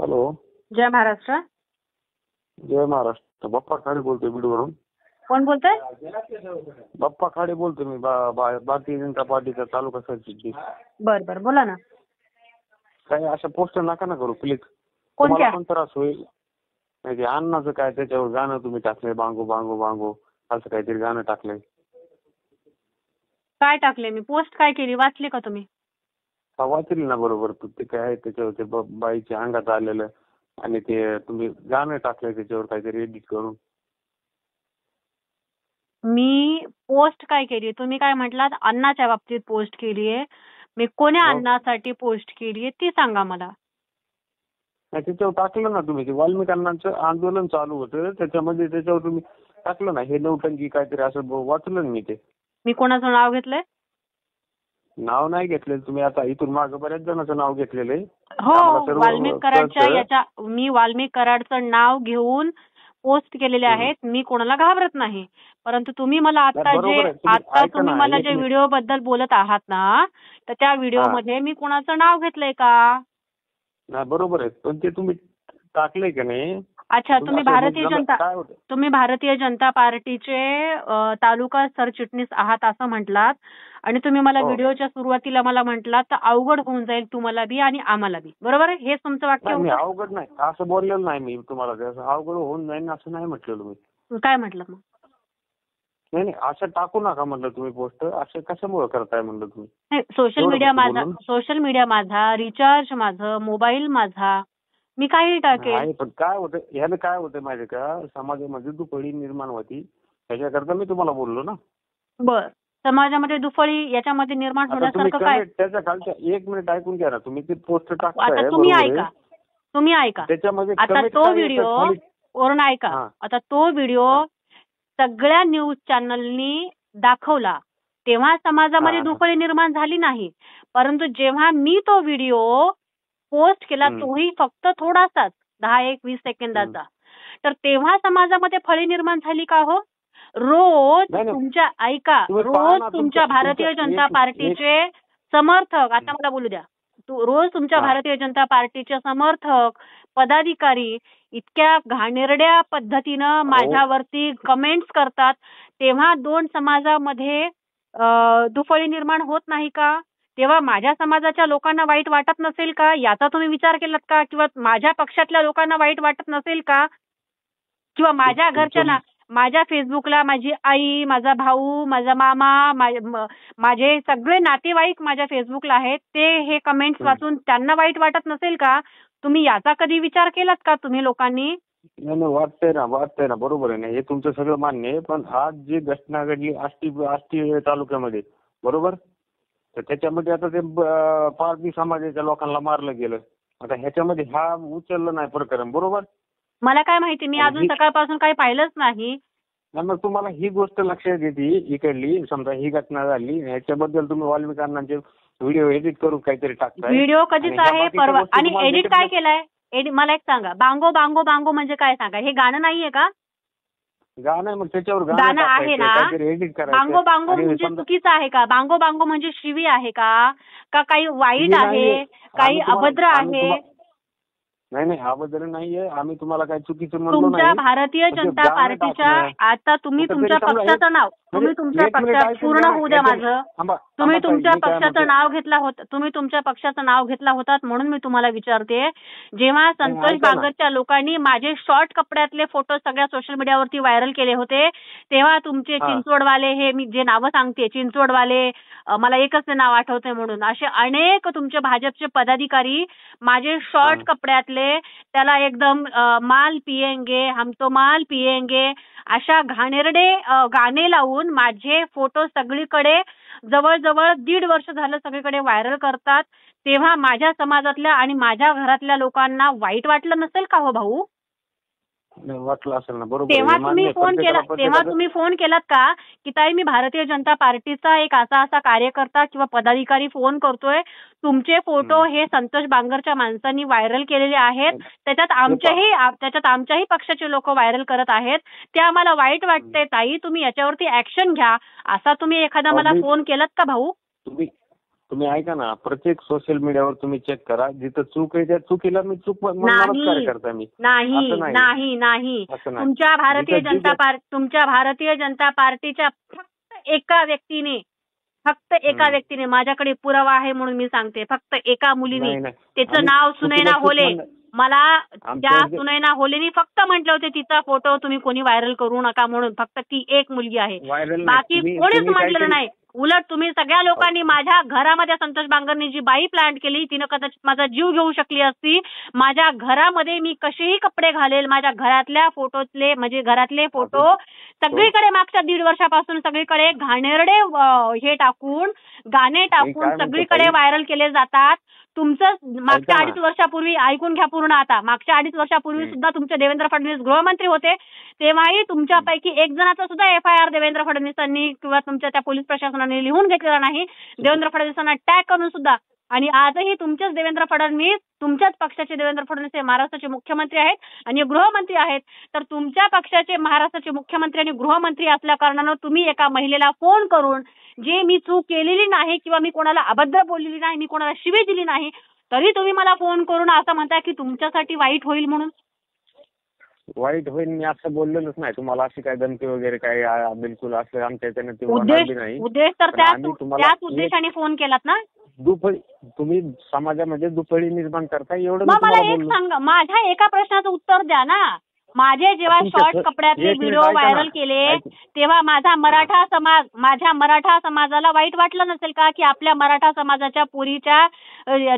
Hello. जय महाराष्ट्र. जय महाराष्ट्र. बाप्पा खाडे बोलतोय बीडवरून. कोण बोलतोय? बाप्पा खाडे बोलतोय मी भारतीय जनता पार्टीचा तालुका सरचिटणीस. बर बोला ना. काही अशा पोस्टर नका ना करू प्लीज. कोणत्या? तुम्हाला पण त्रास होईल. म्हणजे अन्नाचं काय त्याच्यावर गाणं तुम्ही टाकलंय, बांगो बांगो बांगो असं काहीतरी गाणं टाकलंय. काय टाकले मी? पोस्ट काय केली? वाचली का तुम्ही? हा वाचली ना बरोबर. ते काय आहे त्याच्यावर ते बाईच्या अंगात आलेलं आणि ते तुम्ही गाणं टाकलंय त्याच्यावर काहीतरी एडिट करून. मी पोस्ट काय केली? तुम्ही काय म्हटलात? अन्नाच्या बाबतीत पोस्ट केलीये. मी कोण्या अन्नासाठी पोस्ट केलीये ती सांगा मला. त्याच्यावर टाकलं ना तुम्ही. ते वाल्मिकांचं आंदोलन चालू होतं त्याच्यावर तुम्ही टाकलं ना हे नौटंकी काहीतरी असं वाचलं ना मी ते. मी कोणाचं नाव घेतलंय? नाव नाही घेतलेलं तुम्ही. आता इथून मागं बऱ्याच जणांचं नाव घेतलेलं आहे. हो, वाल्मिक कराडच्या मी वाल्मिक कराडचं नाव घेऊन पोस्ट केलेले आहेत. मी कोणाला घाबरत नाही. परंतु तुम्ही मला आता तुम्ही मला जे व्हिडिओ बद्दल बोलत आहात ना, तर त्या व्हिडिओमध्ये मी कोणाचं नाव घेतलंय का? नाही बरोबर आहे. पण ते तुम्ही टाकलंय का नाही? अच्छा, तुम्ही भारतीय जनता पार्टीचे तालुका सरचिटणीस आहात असं म्हटलात आणि तुम्ही मला व्हिडिओच्या सुरुवातीला मला म्हटलात तर अवघड होऊन जाईल तुम्हाला बी आणि आम्हाला बी. बरोबर आहे? हेच तुमचं वाक्य होतं? अवघड नाही असं बोललेलं नाही मी तुम्हाला. अवघड होऊन जाईल असं नाही म्हटलेलं मी. काय म्हटलं मग? नाही असं टाकू नका म्हणलं तुम्ही पोस्ट. असं कशामुळे करताय म्हणलं तुम्ही? सोशल मीडिया माझा, रिचार्ज माझं, मोबाईल माझा, मी काही टाकेल. पण काय होतं ह्यानं काय होतं माहिती का, समाजामध्ये दुफळी निर्माण होती त्याच्याकरता मी तुम्हाला बोललो ना. बर, समाजामध्ये दुफळी याच्यामध्ये निर्माण होण्यासारखं काय? त्याच्या खालच्या 1 मिनिट ऐकून घ्या ना. तुम्ही ते पोस्ट टाकताय. आता तुम्ही ऐका त्याच्यामध्ये आता तो व्हिडिओ वरून ऐका. आता तो व्हिडिओ सगळ्या न्यूज चॅनलनी दाखवला तेव्हा समाजामध्ये दुफळी निर्माण झाली नाही. परंतु जेव्हा मी तो व्हिडिओ पोस्ट केला, तोही फक्त थोडासाच 10-20 सेकंदाचा, तर तेव्हा समाजामध्ये फळी निर्माण झाली का हो? रोज तुमच्या भारतीय जनता पार्टीचे समर्थक, आता मला बोलू द्या, रोज तुमच्या भारतीय जनता पार्टीचे समर्थक पदाधिकारी इतक्या घाणेरड्या पद्धतीनं माझ्यावरती कमेंट्स करतात, तेव्हा दोन समाजामध्ये दुफळी निर्माण होत नाही का? तेव्हा माझ्या समाजाच्या लोकांना वाईट वाटत नसेल का? याचा तुम्ही विचार केलात का? किंवा माझ्या पक्षातल्या लोकांना वाईट वाटत नसेल का? किंवा माझ्या घरच्यांना, माझ्या फेसबुकला माझी आई, माझा भाऊ, माझा मामा, माझे सगळे नातेवाईक माझ्या फेसबुकला आहेत, ते हे कमेंट्स वाचून त्यांना वाईट वाटत नसेल का? तुम्ही याचा कधी विचार केलात का तुम्ही लोकांनी? नाही वाटतंय ना बरोबर आहे ना, हे तुमचं सगळं मान्य आहे. पण आज जी घटना घडली आष्टी तालुक्यामध्ये, बरोबर, तर त्याच्यामध्ये आता ते पारधी समाजाच्या लोकांना मारलं गेलं. आता ह्याच्यामध्ये हा उचललं नाही प्रकरण, बरोबर? मला काय माहिती, मी अजून सकाळपासून काही पाहिलंच नाही. मग तुम्हाला ही गोष्ट लक्षात येते इकडली, समजा ही घटना झाली, ह्याच्याबद्दल तुम्ही वाल्मिकांचे व्हिडिओ एडिट करून काहीतरी टाकताय. व्हिडिओ कधीच आहे परवा, आणि एडिट काय केलाय? मला एक सांगा, बांगो बांगो बांगो म्हणजे काय सांगा? हे गाणं नाहीये का? गाणं, मग त्याच्यावर गाणं आहे ना. बांगो बांगो म्हणजे चुकीचं आहे का? बांगो बांगो म्हणजे शिवी आहे का? काही वाईट आहे? काही अभद्र आहे? नाही अभद्र नाहीये. आम्ही तुम्हाला काही चुकीचं म्हणलो नाही. तुमच्या भारतीय जनता पार्टीच्या, आता तुम्ही तुमच्या पक्षाचं नाव, तुम्ही तुमच्या पक्षात पूर्ण होऊ द्या माझं. तुम्ही तुमच्या पक्षाचं नाव घेतला होता, तुम्ही तुमच्या पक्षाचं नाव घेतला होतात म्हणून मी तुम्हाला विचारते. जेव्हा संतोष बांगरच्या लोकांनी माझे शॉर्ट कपड्यातले फोटो सगळ्या सोशल मीडियावरती व्हायरल केले होते, तेव्हा तुमचे चिंचवडवाले, हे मी जे नावं सांगते, चिंचवडवाले, मला एकच नाव आठवते म्हणून, असे अनेक तुमचे भाजपचे पदाधिकारी माझे शॉर्ट कपड्यातले, त्याला एकदम माल पिएंगे हम तो माल पिएंगे अशा घाणेरडे गाणे लावून माझे फोटो सगळीकडे, जवळजवळ 1.5 वर्ष झालं सगळीकडे व्हायरल करतात. तेव्हा माझ्या समाजातल्या आणि माझ्या घरातल्या लोकांना वाईट वाटलं नसेल का हो भाऊ? वाटलं असेल ना, बरोबर. तेव्हा तुम्ही फोन केलात का की ताई मी भारतीय जनता पार्टीचा एक असा कार्यकर्ता किंवा पदाधिकारी फोन करतोय, तुमचे फोटो हे संतोष बांगरच्या माणसांनी व्हायरल केलेले आहेत, त्याच्यात आमच्याही पक्षाचे लोक व्हायरल करत आहेत, ते आम्हाला वाईट वाटतंय ताई, तुम्ही याच्यावरती ऍक्शन घ्या, असा तुम्ही एखादा मला फोन केलात का भाऊ? तुम्ही ऐका ना, प्रत्येक सोशल मीडियावर तुम्ही चेक करा, जिथं चूक आहे त्या चुकीला मी चूक म्हणूनच कार्य करता मी. नाही. तुमच्या भारतीय जनता पार्टीच्या फक्त एका व्यक्तीने माझ्याकडे पुरावा आहे म्हणून मी सांगते, फक्त एका मुलीने, त्याचं नाव सुनैना होले, मला त्या सुनैना होलेनी फक्त म्हटलं होते तिचा फोटो तुम्ही कोणी व्हायरल करू नका म्हणून, फक्त ती एक मुलगी आहे, बाकी कोणीच म्हटलं नाही. उलट तुम्ही सगळ्या लोकांनी, माझ्या घरामध्ये संतोष बांगरनी जी बाई प्लांट केली तिनं कदाचित माझा जीव घेऊ शकली असती. माझ्या घरामध्ये मी कसेही कपडे घालेल, माझ्या घरातल्या फोटोतले म्हणजे घरातले फोटो सगळीकडे मागच्या 1.5 वर्षापासून सगळीकडे घाणेरडे हे टाकून, गाणे टाकून सगळीकडे व्हायरल केले जातात. तुमचं मागच्या 2.5 वर्षापूर्वी, ऐकून घ्या पूर्ण आता, मागच्या 2.5 वर्षापूर्वी सुद्धा तुमचे देवेंद्र फडणवीस गृहमंत्री होते, तेव्हाही तुमच्यापैकी एक जणाचा सुद्धा FIR देवेंद्र फडणवीसांनी किंवा तुमच्या त्या पोलीस प्रशासनाने लिहून घेतलेला नाही, देवेंद्र फडणवीसांना टॅग करून सुद्धा. आणि आजही तुमचेच देवेंद्र फडणवीस, तुमच्याच पक्षाचे देवेंद्र फडणवीस हे महाराष्ट्राचे मुख्यमंत्री आहेत आणि गृहमंत्री आहेत. तर तुमच्या पक्षाचे महाराष्ट्राचे मुख्यमंत्री आणि गृहमंत्री असल्या कारणानं तुम्ही एका महिलेला फोन करून, जे मी चूक केलेली नाही किंवा मी कोणाला अभद्र बोललेली नाही, मी कोणाला शिवी दिली नाही, तरी तुम्ही मला फोन करून असं म्हणताय की तुमच्यासाठी वाईट होईल म्हणून. वाईट होईल मी असं बोललेलोच नाही तुम्हाला, अशी काय धमकी वगैरे काय बिलकुल असं आमच्या याच्यानं ते होणार नाही. उद्देश तर त्याच उद्देशाने फोन केलात ना. दुफळी तुम्ही समाजामध्ये दुफळी निर्माण करता एवढं. मग मला एक सांगा, माझ्या एका प्रश्नाचं उत्तर द्या ना. माझे जेव्हा शॉर्ट कपड्यातले व्हिडिओ व्हायरल केले तेव्हा माझ्या मराठा समाजाला वाईट वाटलं नसेल का की आपल्या मराठा समाजाच्या पोरीच्या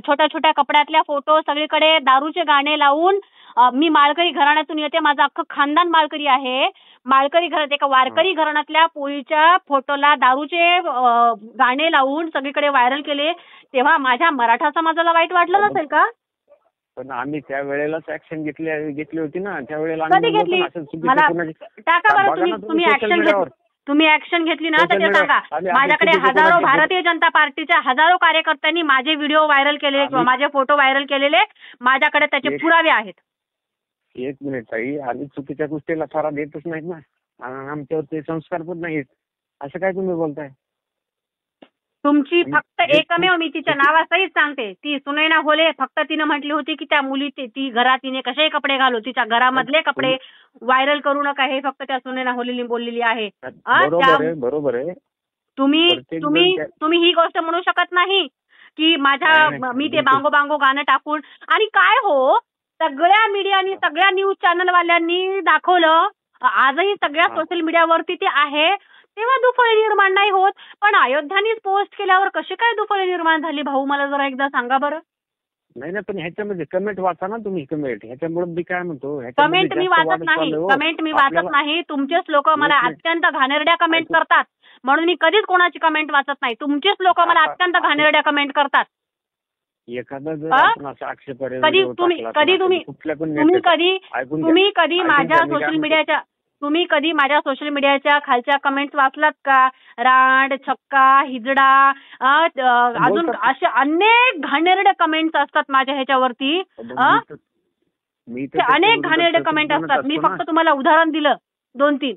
छोट्या छोट्या कपड्यातल्या फोटो सगळीकडे दारूचे गाणे लावून, मी माळकरी घराण्यातून येते, माझं अख्खं खानदान माळकरी आहे, माळकरी घरात एका वारकरी घराण्यातल्या पोरीच्या फोटोला दारूचे गाणे लावून सगळीकडे व्हायरल केले, तेव्हा माझ्या मराठा समाजाला वाईट वाटलं नसेल का? पण आम्ही त्या वेळेलाच ऍक्शन घेतली होती ना. त्यावेळेला कधी घेतली मला टाका बरं. तुम्ही ऍक्शन घेतली ना तर ते सांगा. माझ्याकडे हजारो भारतीय जनता पार्टीच्या हजारो कार्यकर्त्यांनी माझे व्हिडिओ व्हायरल केलेले किंवा माझे फोटो व्हायरल केलेले, माझ्याकडे त्याचे पुरावे आहेत. एक मिनिट ताई, आम्ही चुकीच्या गोष्टीला थारा देतच नाहीत ना, आमच्यावर ते संस्कार पण नाहीत. असं काय तुम्ही बोलताय? तुमची फक्त एकमेव, मी तिच्या नावासहित सांगते, ती सुनैना होले, फक्त तिनं म्हटली होती की त्या मुली ती घरात तिने कसेही कपडे घालू, तिच्या घरामधले कपडे व्हायरल करू नका, हे फक्त त्या सुनैना होलेनी बोललेली आहे. बरोबर आहे. तुम्ही ही गोष्ट म्हणू शकत नाही की मी ते बांगो बांगो गाणं टाकून. आणि काय हो, सगळ्या मीडियानी, सगळ्या न्यूज चॅनलवाल्यांनी दाखवलं, आजही सगळ्या सोशल मीडियावरती ते आहे, तेव्हा दुफळी निर्माण नाही होत. पण अयोध्यानीच पोस्ट केल्यावर कशी काय दुफळी निर्माण झाली भाऊ, मला जरा एकदा सांगा बरं. नाही ना, पण ह्याच्यामध्ये कमेंट वाचा ना तुम्ही. कमेंट ह्याच्यामुळे मी काय म्हणतो, कमेंट मी वाचत नाही. तुमचेच लोक मला अत्यंत घाणेरड्या कमेंट करतात, म्हणून मी कधीच कोणाची कमेंट वाचत नाही. तुमचेच लोक मला अत्यंत घाणेरड्या कमेंट करतात. एखादा जर आक्षेप तुम्ही कधी माझ्या सोशल मीडियाच्या खालच्या कमेंट्स वाचलात का? रांड, छक्का, हिजडा, अजून असे अनेक घाणेरडे कमेंट्स असतात माझ्या ह्याच्यावरती. अनेक घाणेरडे कमेंट असतात. मी फक्त तुम्हाला उदाहरण दिलं 2-3.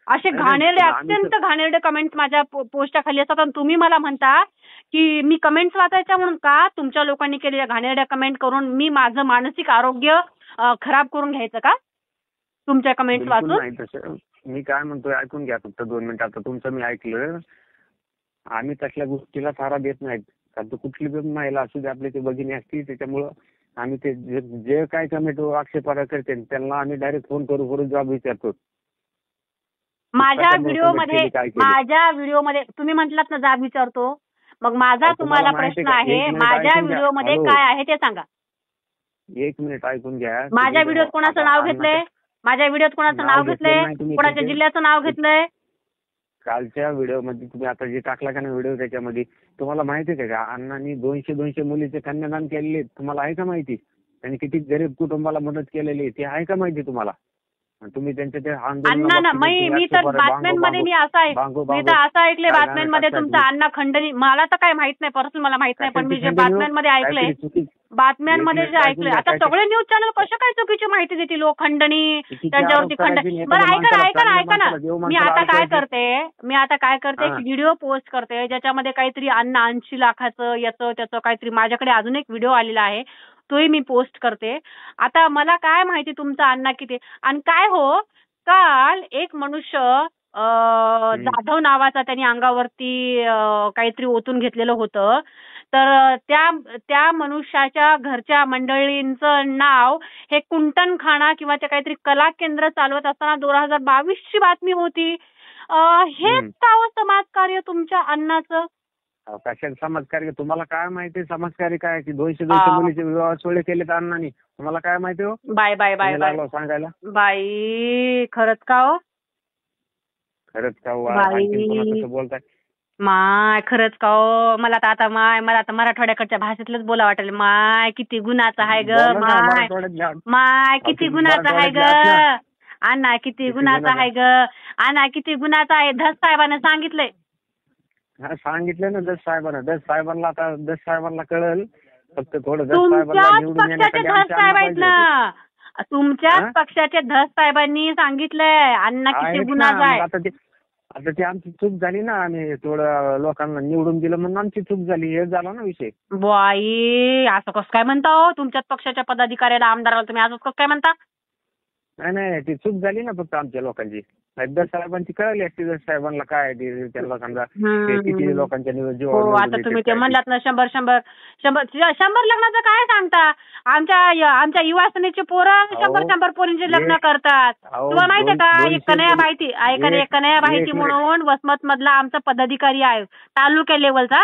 असे घाणेरडे, अत्यंत घाणेरडे कमेंट्स माझ्या पोस्टच्या खाली असतात. आणि तुम्ही मला म्हणता की मी कमेंट्स वाचायच्या म्हणून का? तुमच्या लोकांनी केलेल्या घाणेरड्या कमेंट करून मी माझं मानसिक आरोग्य खराब करून घ्यायचं का तुमच्या कमेंट्स वाचून? मी काय म्हणतोय ऐकून घ्या फक्त 2 मिनिटं. आता तुमचं मी ऐकलं. आम्ही तसल्या गोष्टीला थारा देत नाहीत. कारण कुठली पण महिला असू दे, आपली ते भगिनी असती, त्याच्यामुळं आम्ही ते जे काय कमेंट आक्षेपार्ह करते त्यांना आम्ही डायरेक्ट फोन करून जॉब विचारतो. माझ्या व्हिडिओमध्ये तुम्ही म्हटलात ना जाब विचारतो, मग माझा तुम्हाला प्रश्न आहे, माझ्या व्हिडिओमध्ये काय आहे ते सांगा. 1 मिनिट ऐकून घ्या. माझ्या व्हिडिओत कोणाचं नाव घेतलंय? कोणाच्या जिल्ह्याचं नाव घेतलंय? कालच्या व्हिडिओमध्ये तुम्ही आता जे टाकला का ना व्हिडिओ, त्याच्यामध्ये तुम्हाला माहिती आहे का अण्णांनी 200 मुलीचे कन्यादान केलेले? तुम्हाला आहे का माहिती? त्यांनी किती गरीब कुटुंबाला मदत केलेली ते आहे का माहिती तुम्हाला? तुम्ही त्यांच्या ते अण्णा मी तर बातम्यांमध्ये मी तर असं ऐकलंय बातम्यांमध्ये तुमचं अण्णा खंडणी, मला तर काय माहित नाही, पर्सनल मला माहित नाही, पण मी जे बातम्यांमध्ये ऐकलंय, बातम्यांमध्ये जे ऐकलंय, आता सगळे न्यूज चॅनल कसं काय चुकीची माहिती देतील लोक, खंडणी त्यांच्यावरती खंडणी. बरं ऐका ना, मी आता काय करते एक व्हिडिओ पोस्ट करते ज्याच्यामध्ये काहीतरी अण्णा 80 लाखाचं याचं त्याचं काहीतरी, माझ्याकडे अजून एक व्हिडिओ आलेला आहे, तोही मी पोस्ट करते. आता मला काय माहिती तुमचा अण्णा किती, आणि काय हो, काल एक मनुष्य जाधव नावाचा त्यांनी अंगावरती काहीतरी ओतून घेतलेलं होतं, तर त्या मनुष्याच्या घरच्या मंडळींचं नाव हे कुंटणखाना किंवा ते काहीतरी कला केंद्र चालवत असताना 2022ची बातमी होती. हेच का समाजकार्य तुमच्या अण्णाचं? कशात समाजकार्य? तुम्हाला काय माहिती समाजकार्य काय? की 200 मुलीचे विवाह सोहळे केले तर अण्णांनी, तुम्हाला काय माहिती हो? बाय सांगायला बाई, खरंच का हो? खरंच का हो? कसं बोलताय माय? खरंच का हो? मला आता मराठवाड्याकडच्या भाषेतलंच बोला वाटेल. माय किती गुणाचं आहे ग, माय किती गुणाचं आहे ग अण्णा, किती गुणाचं आहे ग अण्णा, किती गुणाचं आहे. धस साहेबांना सांगितलंय. सांगितलं ना दस साहेबांना आता दस साहेबांना कळेल. फक्त थोडं तुमच्याच पक्षाचे धस साहेब आहेत ना, तुमच्याच पक्षाचे धस साहेबांनी सांगितलंय अण्णा किती गुणाचं आहे. आता ती आमची चूक झाली ना, आम्ही थोडं लोकांना निवडून दिलं म्हणून आमची चूक झाली, हे झाला ना विषय. बाई असं कसं काय म्हणता हो? तुमच्याच पक्षाच्या पदाधिकाऱ्याला आमदाराला तुम्ही असं कसं काय म्हणता? नाही ती चूक झाली ना फक्त आमच्या लोकांची. दस साहेबांची कळली असती, दस साहेबांना काय त्यांना समजा किती लोकांच्या हो. आता तुम्ही ते म्हणलात ना 100 लग्नाचं काय सांगता? आमच्या युवा सेनेचे पोरं 100 पोरींचे लग्न करतात. तुम्हाला माहितीये का? एक कन्हैया बाहिती म्हणून वसमत मधला आमचा पदाधिकारी आहे तालुक्या लेवलचा,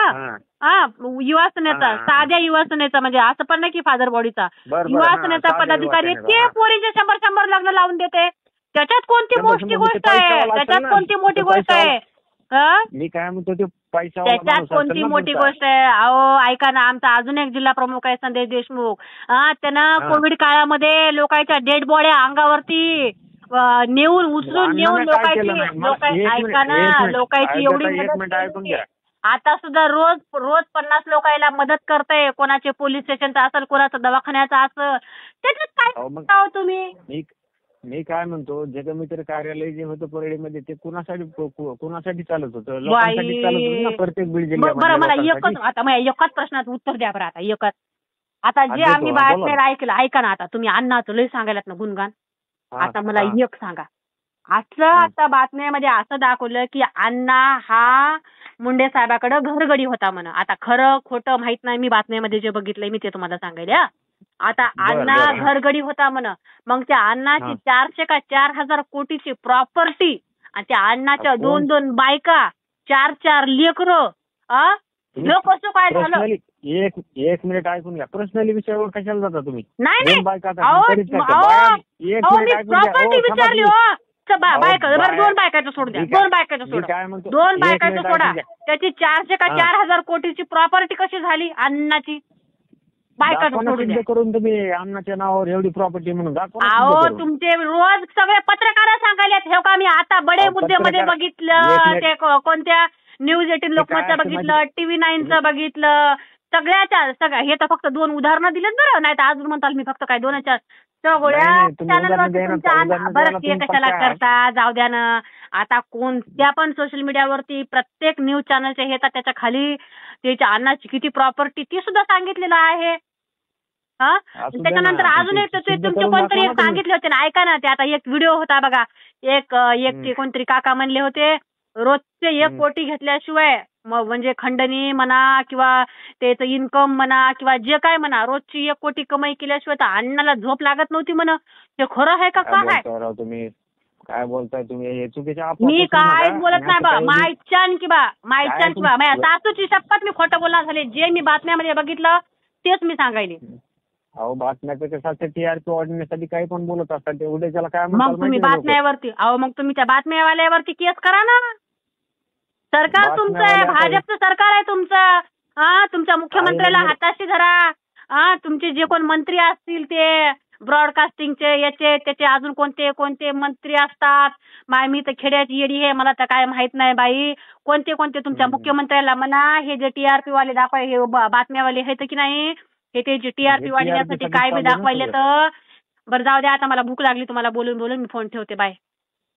युवा सेनेचा, साध्या युवा सेनेचा, म्हणजे असं पण नाही की फादर बॉडीचा, युवा सेनेचा पदाधिकारी, ते पोरींचे 100 लग्न लावून देते. त्याच्यात कोणती मोठी गोष्ट आहे? त्याच्यात कोणती मोठी गोष्ट आहे? मी काय म्हणतो ते पैसा, त्याच्यात कोणती मोठी गोष्ट आहे? अहो ऐका ना, आमचा अजून एक जिल्हा प्रमुख आहे संदेश देशमुख, त्यानं कोविड काळामध्ये लोकांच्या डेड बॉडी अंगावरती उचलून नेऊन लोकांची एवढी मदत. आता सुद्धा रोज 50 लोकांना मदत करताय. कोणाचे पोलीस स्टेशनचं असेल, कोणाचं दवाखान्याचं असेल, त्याच्यात काय तुम्ही? मी काय म्हणतो, जगमित्र कार्यालय जे होतं परळीमध्ये ते कुणासाठी चालत होतं? लोकांसाठी चालत होतं ना, प्रत्येक बीड जिल्ह्यामध्ये. बरं मला एकाच प्रश्नाचं उत्तर द्या बरं. आता जे आम्ही बातम्या ऐकलं, ऐका ना, आता तुम्ही अण्णाचं लय सांगायलात ना गुणगान, आता मला एक सांगा. आता बातम्यामध्ये असं दाखवलं की अण्णा हा मुंडे साहेबाकडे घरगडी होता म्हणा. आता खरं खोटं माहित नाही, मी बातम्यामध्ये जे बघितलंय मी ते तुम्हाला सांगायला. आता अण्णा घरगडी होता म्हणा, मग त्या अण्णाची 400 का 4000 कोटीची प्रॉपर्टी, आणि त्या अण्णाच्या 2 बायका, 4 लेकरं, कसं काय झालं? एक मिनिट ऐकून घ्या. पर्सनली विषयावर कशाला जाता तुम्ही? नाही प्रॉपर्टी विचारली हो. बायका, बरं 2 बायकाचं सोड द्या, 2 बायकाचं सोडा, 2 बायकाचं सोडा. त्याची 400 का 4000 कोटीची प्रॉपर्टी कशी झाली अण्णाची? बायकाचं सोडून द्या. करून तुम्ही अण्णाच्या नावावर एवढी प्रॉपर्टी म्हणून दाखवा. अहो तुमचे रोज सगळे पत्रकार सांगायला, हे का मी आता बडे मुद्द्यामध्ये बघितलं, ते कोणत्या न्यूज 18 लोकमतचं बघितलं, TV9चं बघितलं, सगळ्या हे तर फक्त 2 उदाहरणं दिलेत बरं, नाही तर अजून म्हणताल मी फक्त काय 2च्या सगळ्या चॅनलवरती तुमच्या. बरं ते कशाला करता, जाऊ द्या ना. आता कोणत्या पण सोशल मीडियावरती प्रत्येक न्यूज चॅनलच्या हे तर त्याच्या खाली त्याच्या अण्णाची किती प्रॉपर्टी ती सुद्धा सांगितलेलं आहे. त्याच्यानंतर अजून एक तुमचे कोणतरी एक सांगितले होते ना, ऐका ना, ते आता एक व्हिडिओ होता बघा, एक ते कोणतरी काका म्हणले होते रोजचे 1 कोटी घेतल्याशिवाय, म्हणजे खंडणी म्हणा किंवा त्याचं इन्कम म्हणा किंवा जे काय म्हणा, रोजची 1 कोटी कमाई केल्याशिवाय तर अण्णाला झोप लागत नव्हती म्हणा. ते खरं आहे का? काय तुम्ही काय बोलताय तुम्ही? चुकीच्या मी काय बोलत नाही बा, मायच्यान किंवा माझ्या सासूची शपथ मी खोटं बोलणार झाले. जे मी बातम्यामध्ये बघितलं तेच मी सांगायले. अहो बातम्याचं TRP वाढवण्यासाठी काही पण बोलत असतात, ते उद्या त्याला काय मग तुम्ही बातम्यावरती, मग तुम्ही त्या बातम्यावाल्यावरती केस करा ना. सरकार तुमचं आहे, भाजपचं सरकार आहे तुमचं. तुमच्या मुख्यमंत्र्याला हाताशी धरा. तुमचे जे कोण मंत्री असतील ते ब्रॉडकास्टिंगचे याचे त्याचे अजून कोणते कोणते मंत्री असतात. मी तर खेड्याची येडी आहे, मला तर काय माहित नाही बाई. कोणते कोणते तुमच्या मुख्यमंत्र्याला म्हणा, हे जे टीआरपी वाले हे बातम्यावाले आहेत की नाही, हे ते जे टीआरपी वाढवण्यासाठी काय बी दाखवायले तर. बरं जाऊ द्या, आता मला भूक लागली तुम्हाला बोलून बोलून. मी फोन ठेवते. बाय.